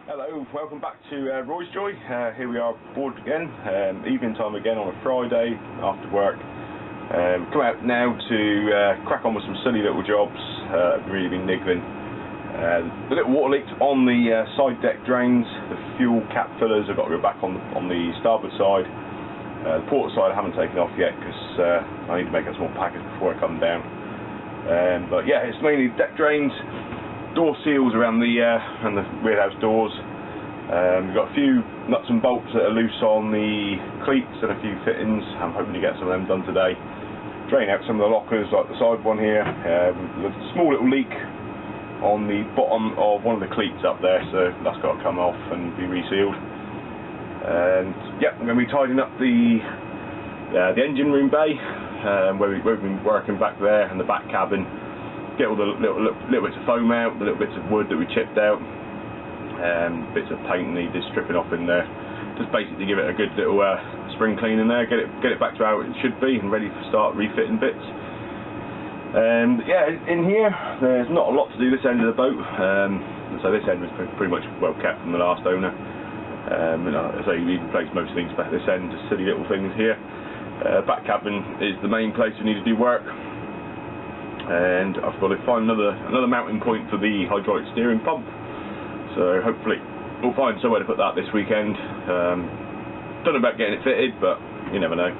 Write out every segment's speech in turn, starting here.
Hello, welcome back to Roysjoy. Here we are board again, evening time again on a Friday after work. Come out now to crack on with some silly little jobs. Really been niggling. The little water leaks on the side deck drains. The fuel cap fillers have got to go back on the starboard side. The port side I haven't taken off yet because I need to make a small package before I come down. But yeah, it's mainly deck drains, door seals around the rear house doors. We've got a few nuts and bolts that are loose on the cleats and a few fittings. I'm hoping to get some of them done today. Drain out some of the lockers, like the side one here. There's a small little leak on the bottom of one of the cleats up there, so that's got to come off and be resealed. And yeah, I'm going to be tidying up the engine room bay, where we've been working back there, and the back cabin. Get all the little bits of foam out, the little bits of wood that we chipped out, bits of paint needed stripping off in there. Just basically give it a good little spring clean in there, get it back to how it should be and ready to start refitting bits. Yeah, in here there's not a lot to do this end of the boat, so this end was pretty much well kept from the last owner. So you replace most things back this end, just silly little things here. Back cabin is the main place we need to do work. And I've got to find another mounting point for the hydraulic steering pump, so hopefully we'll find somewhere to put that this weekend. Don't know about getting it fitted, but you never know,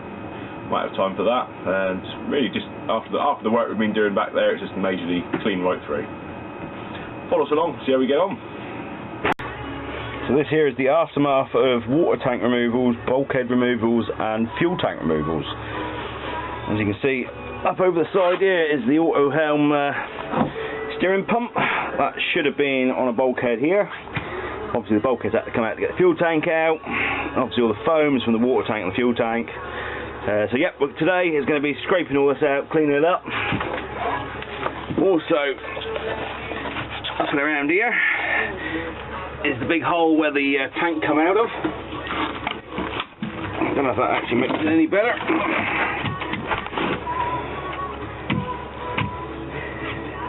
might have time for that. And really just after the work we've been doing back there, it's just majorly clean right through. Follow us along, see how we get on. So this here is the aftermath of water tank removals, bulkhead removals and fuel tank removals. As you can see, up over the side here is the auto helm steering pump. That should have been on a bulkhead here. Obviously the bulkhead's had to come out to get the fuel tank out. Obviously all the foam is from the water tank and the fuel tank. So yeah, but today is going to be scraping all this out, cleaning it up. Also, up and around here is the big hole where the tank come out of. I don't know if that actually makes it any better.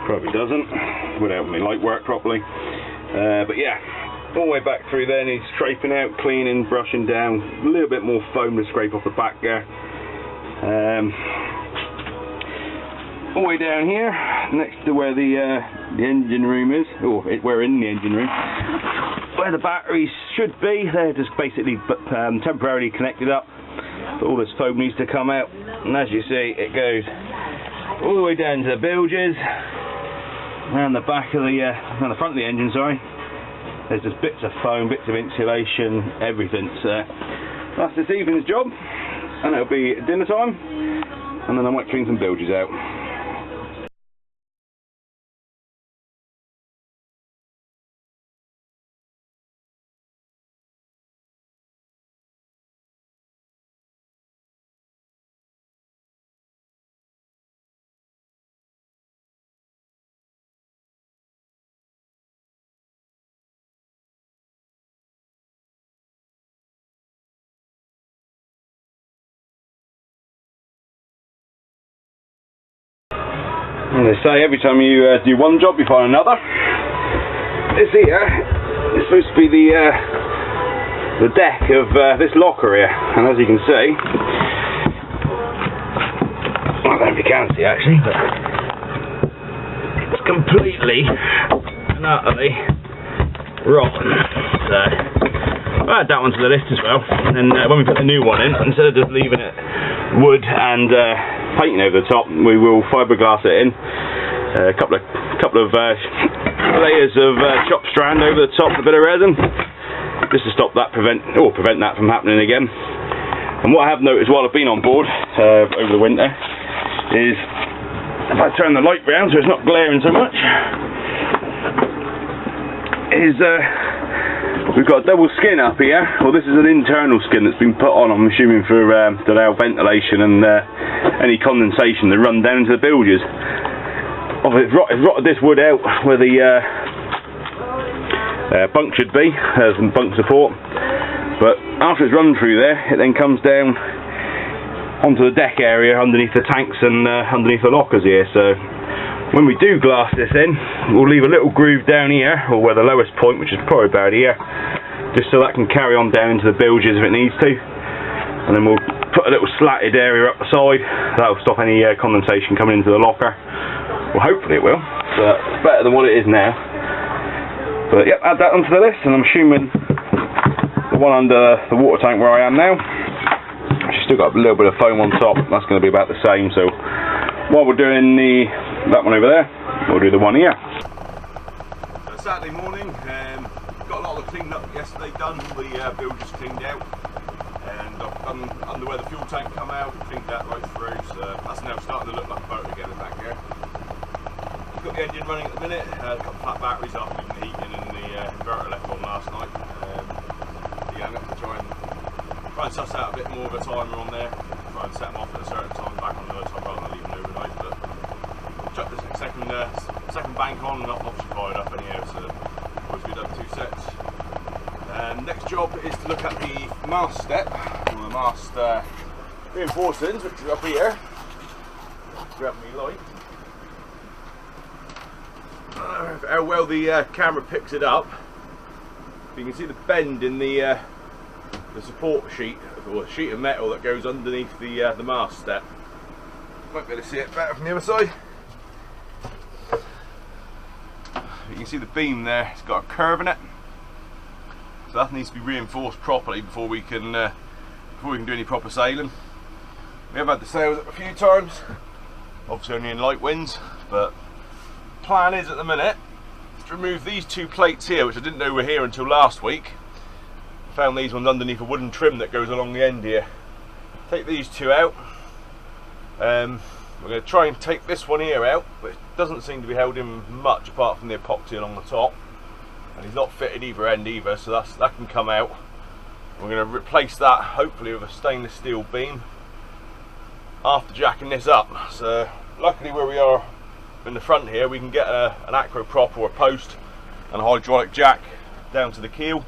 Probably doesn't, would help me light work properly. But yeah, all the way back through there needs scraping out, cleaning, brushing down, a little bit more foam to scrape off the back there. All the way down here, next to where the engine room is, or we're in the engine room, where the batteries should be. They're just basically temporarily connected up, but all this foam needs to come out, and as you see it goes all the way down to the bilges. Around the back of around the front of the engine, sorry. There's just bits of foam, bits of insulation, everything. So that's this evening's job, and it'll be dinner time, and then I might clean some bilges out. And they say every time you do one job you find another. This here is supposed to be the deck of this locker here, and as you can see, I don't know if you can see actually, but it's completely and utterly rotten. So I'll add that one to the list as well, and then when we put the new one in, instead of just leaving it wood and painting over the top, we will fiberglass it in. A couple of layers of chopped strand over the top, a bit of resin, just to stop that, prevent that from happening again. And what I have noticed while I've been on board over the winter is, if I turn the light round so it's not glaring so much, is we've got a double skin up here. Well, this is an internal skin that's been put on, I'm assuming, for to allow ventilation and any condensation to run down into the bilges. It's rotted this wood out where the bunk should be, some bunk support. But after it's run through there, it then comes down onto the deck area underneath the tanks and underneath the lockers here. So when we do glass this in, we'll leave a little groove down here, or where the lowest point, which is probably about here, just so that can carry on down into the bilges if it needs to. And then we'll put a little slatted area up the side. That'll stop any condensation coming into the locker. Well, hopefully it will. But it's better than what it is now. But yep, add that onto the list, and I'm assuming the one under the water tank where I am now, she's still got a little bit of foam on top. That's going to be about the same. So while we're doing that one over there, we'll do the one here. Saturday morning, got a lot of the cleaning up yesterday done. All the bilges cleaned out, and I've done under where the fuel tank come out, cleaned that right through. So that's now starting to look like a boat again in back here. Got the engine running at the minute. Got the flat batteries after leaving the heating, and the inverter left on last night. Yeah, I'm going to try and suss out a bit more of a timer on there. Try and set them off at a certain time, back on another time rather than leaving overnight. But chuck the second bank on and obviously fired up anyhow, so always good to have 2 sets. Next job is to look at the mast step, or the mast reinforcings, which are up here. Grab me light. How well the camera picks it up. You can see the bend in the support sheet, or the sheet of metal that goes underneath the mast step. Might be able to see it better from the other side. You can see the beam there, it's got a curve in it, so that needs to be reinforced properly before we can do any proper sailing. We have had the sails up a few times, obviously only in light winds, but the plan is at the minute to remove these 2 plates here, which I didn't know were here until last week. I found these ones underneath a wooden trim that goes along the end here. Take these 2 out. We're going to try and take this one here out, but it doesn't seem to be held in much apart from the epoxy along the top, and he's not fitted either end either, so that can come out. We're going to replace that hopefully with a stainless steel beam after jacking this up. So luckily where we are in the front here, we can get an acro prop or a post and a hydraulic jack down to the keel.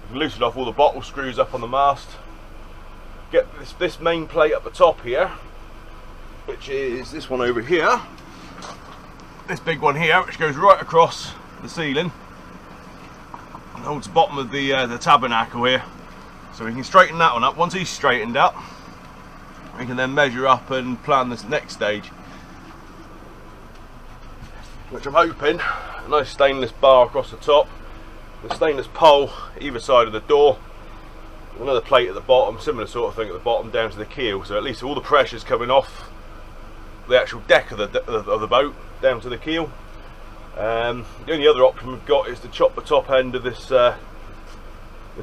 We can loosen off all the bottle screws up on the mast, get this main plate up the top here, which is this one over here, this big one here, which goes right across the ceiling and holds the bottom of the tabernacle here. So we can straighten that one up. Once he's straightened up, we can then measure up and plan this next stage, which I'm hoping a nice stainless bar across the top, the stainless pole either side of the door, another plate at the bottom, similar sort of thing at the bottom down to the keel, so at least all the pressure's coming off the actual deck of the boat down to the keel. The only other option we've got is to chop the top end of this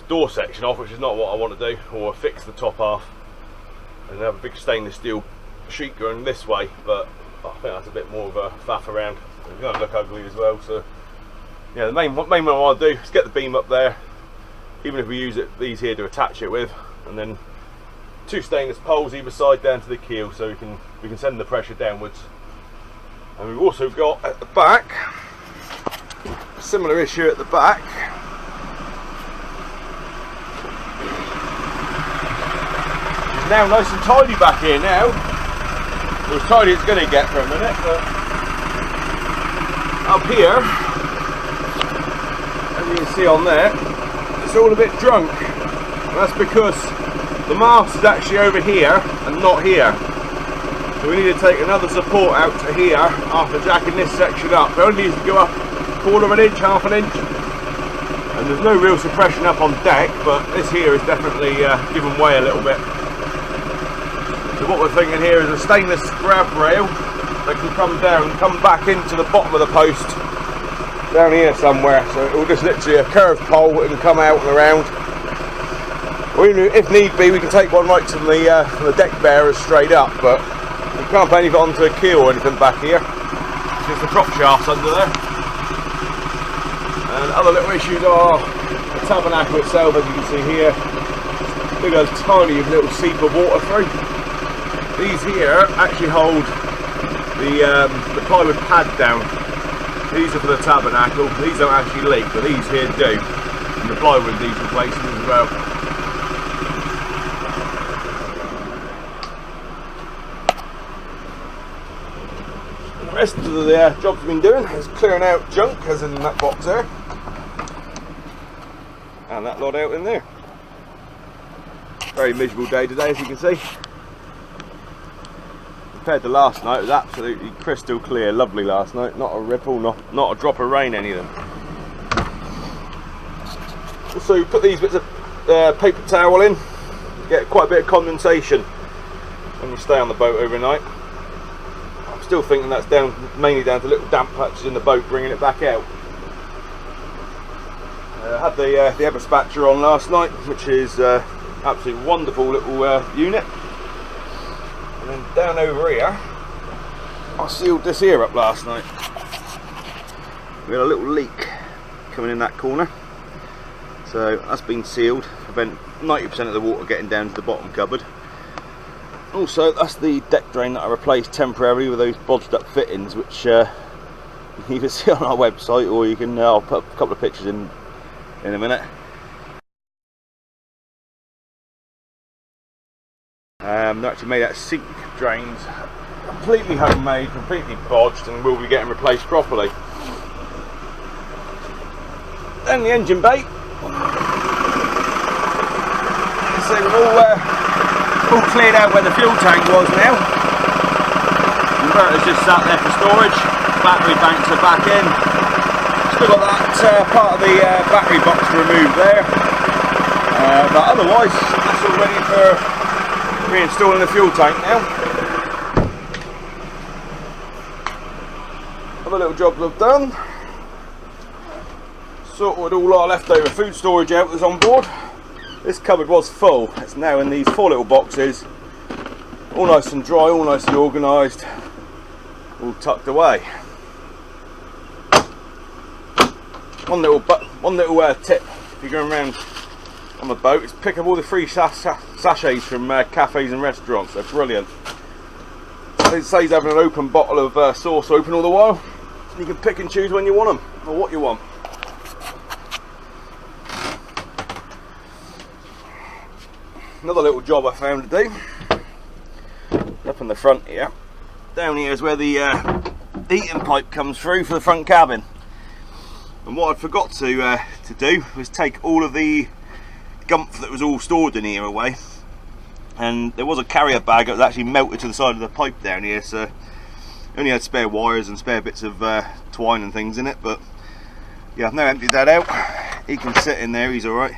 door section off, which is not what I want to do, or fix the top half and have a big stainless steel sheet going this way, but I think that's a bit more of a faff around. It's going to look ugly as well. So yeah, the main one I want to do is get the beam up there, even if we use these here to attach it with, and then 2 stainless poles either side down to the keel, so we can send the pressure downwards. And we've also got at the back a similar issue at the back. It's now nice and tidy back here now. Well, as tidy as it's going to get for a minute, but up here, as you can see on there, it's all a bit drunk. And that's because the mast is actually over here and not here. So we need to take another support out to here after jacking this section up. It only needs to go up 1/4 inch, 1/2 inch. And there's no real suppression up on deck, but this here is definitely given way a little bit. So what we're thinking here is a stainless grab rail that can come down, come back into the bottom of the post down here somewhere. So it will just literally a curved pole that can come out and around. Or even if need be, we can take one right from the deck bearers straight up, but we can't put anything onto a keel or anything back here. It's just the prop shafts under there. And other little issues are the tabernacle itself, as you can see here. Look at a tiny little seep of water through. These here actually hold the plywood pad down. These are for the tabernacle. These don't actually leak, but these here do. And the plywood needs replacing as well. rest of the jobs we've been doing is clearing out junk, as in that box there, and that lot out in there. Very miserable day today, as you can see. Compared to last night, it was absolutely crystal clear, lovely last night. Not a ripple, not a drop of rain, any of them. Also, put these bits of paper towel in, get quite a bit of condensation when you stay on the boat overnight. I'm still thinking that's mainly down to little damp patches in the boat, bringing it back out. I had the Eberspatcher on last night, which is absolutely wonderful little unit. And then down over here, I sealed this here up last night. We had a little leak coming in that corner, so that's been sealed to prevent 90% of the water getting down to the bottom cupboard. Also, that's the deck drain that I replaced temporarily with those bodged up fittings, which you can either see on our website, or you can I'll put a couple of pictures in a minute. They're actually made out of sink drains, completely homemade, completely bodged, and will be getting replaced properly. Then the engine bay. So we're all cleared out where the fuel tank was now. The inverter's just sat there for storage. Battery banks are back in. Still got that part of the battery box to remove there. But otherwise, that's all ready for reinstalling the fuel tank now. Other little jobs I've done. Sorted all our leftover food storage out that's on board. This cupboard was full. It's now in these 4 little boxes, all nice and dry, all nicely organised, all tucked away. One little tip if you're going around on the boat is pick up all the free sachets from cafes and restaurants. They're brilliant. It saves having an open bottle of sauce open all the while. You can pick and choose when you want them, or what you want. Another little job I found to do, up in the front here. Down here is where the heating pipe comes through for the front cabin. And what I forgot to do was take all of the gumph that was all stored in here away. And there was a carrier bag that was actually melted to the side of the pipe down here, so I only had spare wires and spare bits of twine and things in it. But yeah, I've now emptied that out. He can sit in there, he's alright.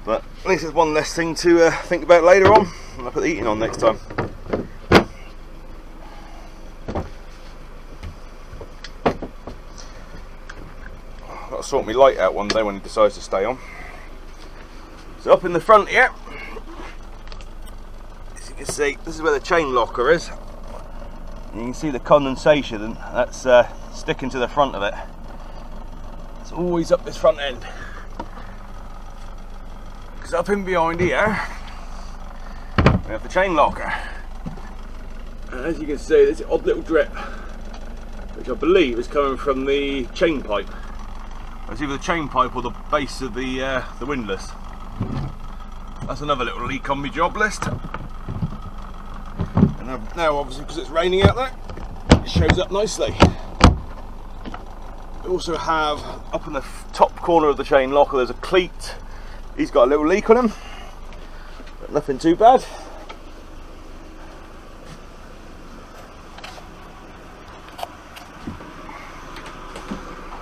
But at least there's one less thing to think about later on when I put the heating on next time. I've got to sort my light out one day when he decides to stay on. So up in the front here, as you can see, this is where the chain locker is. And you can see the condensation that's sticking to the front of it. It's always up this front end. Up in behind here we have the chain locker, and as you can see there's an odd little drip which I believe is coming from the chain pipe. It's either the chain pipe or the base of the windlass. That's another little leak on my job list. And now obviously because it's raining out there, it shows up nicely. We also have up in the top corner of the chain locker there's a cleat. He's got a little leak on him, but nothing too bad.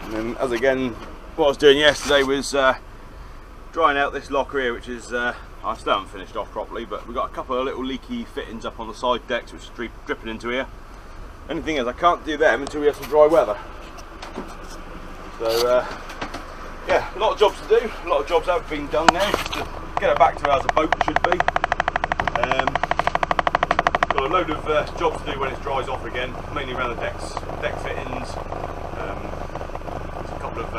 And then, as again, what I was doing yesterday was drying out this locker here, which is, I still haven't finished off properly, but we've got a couple of little leaky fittings up on the side decks which are dripping into here. Only thing is I can't do them until we have some dry weather. So, yeah, a lot of jobs to do, a lot of jobs have been done now just to get it back to as a boat should be. Got a load of jobs to do when it dries off again, mainly around the deck fittings. There's a couple of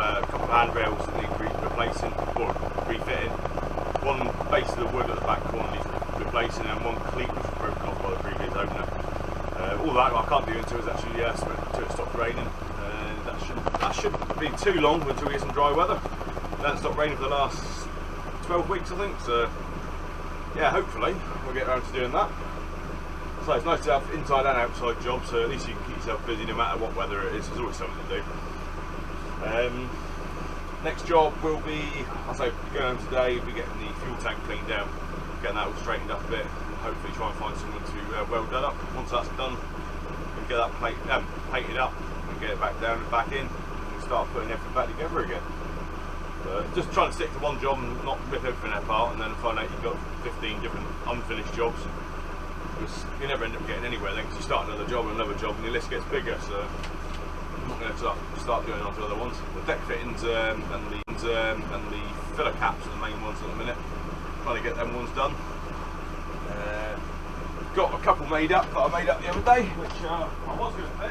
handrails that need replacing or refitting. One base of the wood at the back corner needs replacing, and one cleat which was broken off by the previous owner. All that I can't do until it's actually until it stops raining. That shouldn't be too long until we get some dry weather. It hasn't stopped raining for the last 12 weeks I think, so yeah, hopefully we'll get around to doing that. So it's nice to have inside and outside jobs, so at least you can keep yourself busy no matter what weather it is. There's always something to do. Next job will be, I'll say, going home today, we'll be getting the fuel tank cleaned out, getting that all straightened up a bit, and hopefully try and find someone to weld that up. Once that's done, we'll get that painted up and get it back down and back in, and we'll start putting everything back together again. Just trying to stick to one job and not rip everything apart, and then find out you've got 15 different unfinished jobs. Because you never end up getting anywhere then, because you start another job and your list gets bigger. So I'm not going to start going on to other ones. The deck fittings and the filler caps are the main ones at the minute. Trying to get them ones done. Got a couple made up that I made up the other day, which I was going to fit.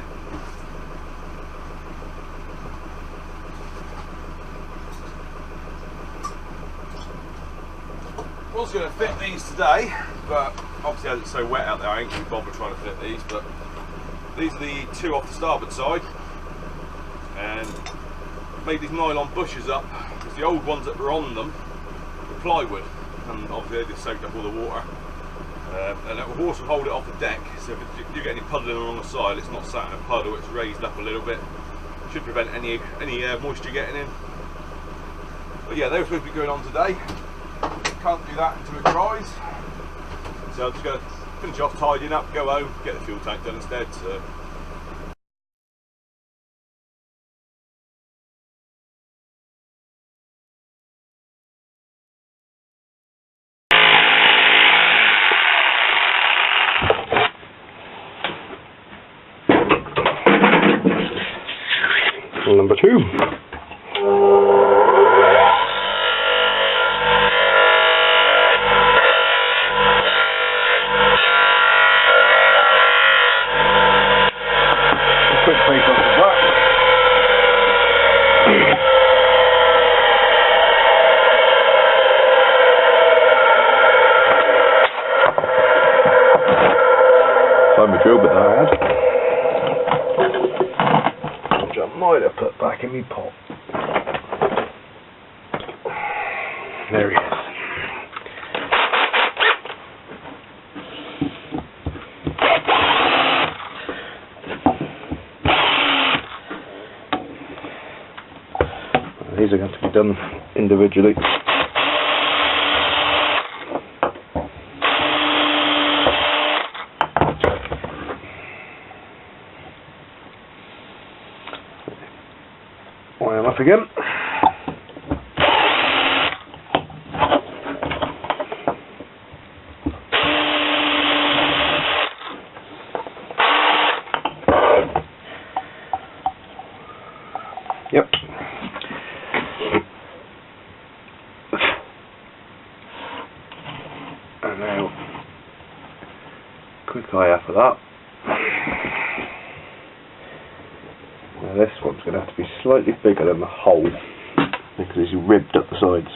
I was going to fit these today, but obviously as it's so wet out there I ain't going to bother trying to fit these. But these are the two off the starboard side, and made these nylon bushes up because the old ones that were on them were plywood, and obviously they just soaked up all the water, and it will also hold it off the deck, so if you get any puddling along the side, it's not sat in a puddle, it's raised up a little bit. Should prevent any moisture getting in. But yeah, they were supposed to be going on today. Can't do that until it dries, so I'm just going to finish off tidying up, go home, get the fuel tank done instead. So. Number 2. Find my drill bit that I had, which I might have put back in my pot. There he is. These are going to be done individually. Oil up again. Yep. And now, quick eye out for that. Now this one's going to have to be slightly bigger than the hole because it's ribbed up the sides.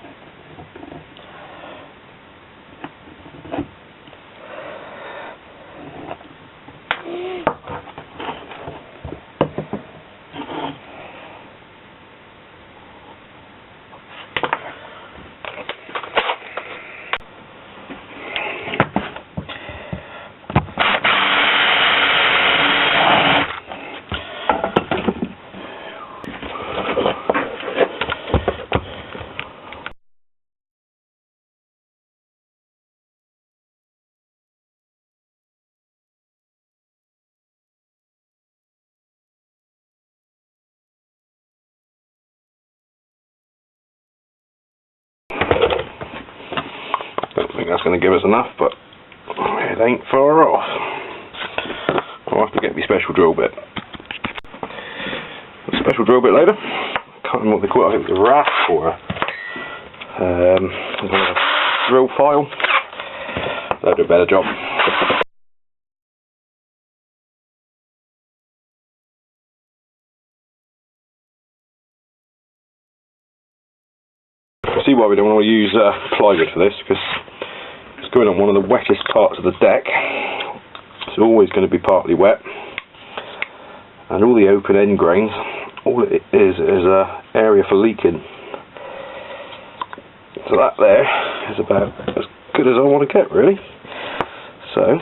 Don't think that's going to give us enough, but it ain't far off. I'll have to get my special drill bit. A special drill bit later. Can't remember what they call it. I think it's a rasp or a drill file. That'll do a better job. See why we don't want to use plywood for this, because it's going on one of the wettest parts of the deck. It's always going to be partly wet, and all the open end grains, all it is an area for leaking. So that there is about as good as I want to get, really. So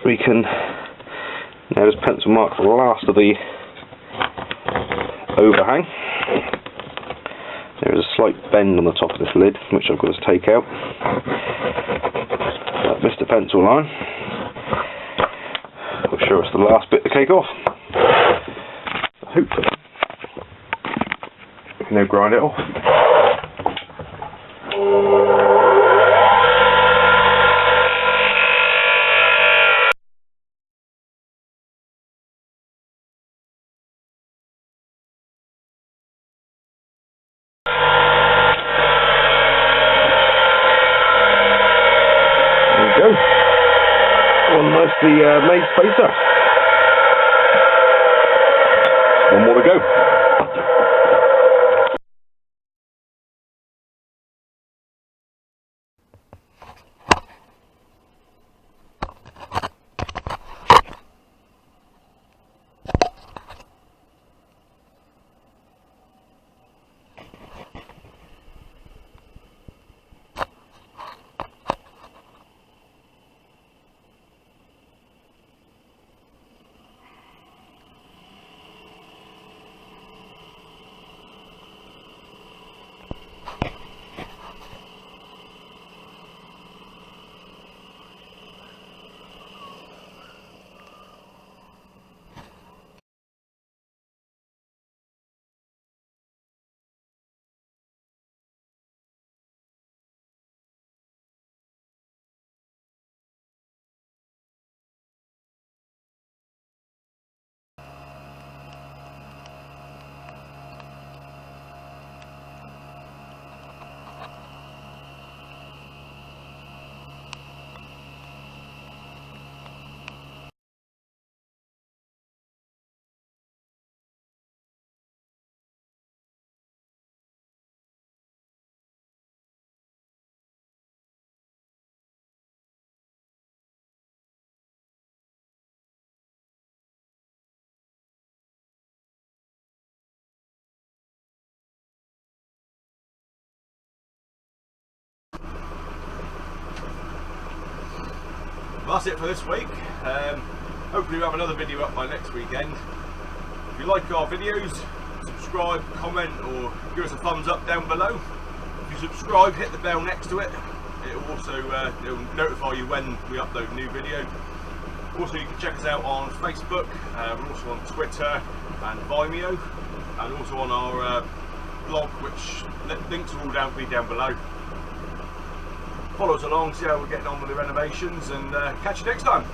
we can now just pencil mark the last of the overhang. There is a slight bend on the top of this lid which I've got to take out. That missed the pencil line. will show us the last bit to take off. Hopefully we can now grind it off. One nicely made spacer. One more to go. Well, that's it for this week. Hopefully we'll have another video up by next weekend. If you like our videos, subscribe, comment or give us a thumbs up down below. If you subscribe, hit the bell next to it. It will also it'll notify you when we upload a new video. Also, you can check us out on Facebook. We're also on Twitter and Vimeo, and also on our blog, which links are all down below. Follow us along, see how we're getting on with the renovations, and catch you next time.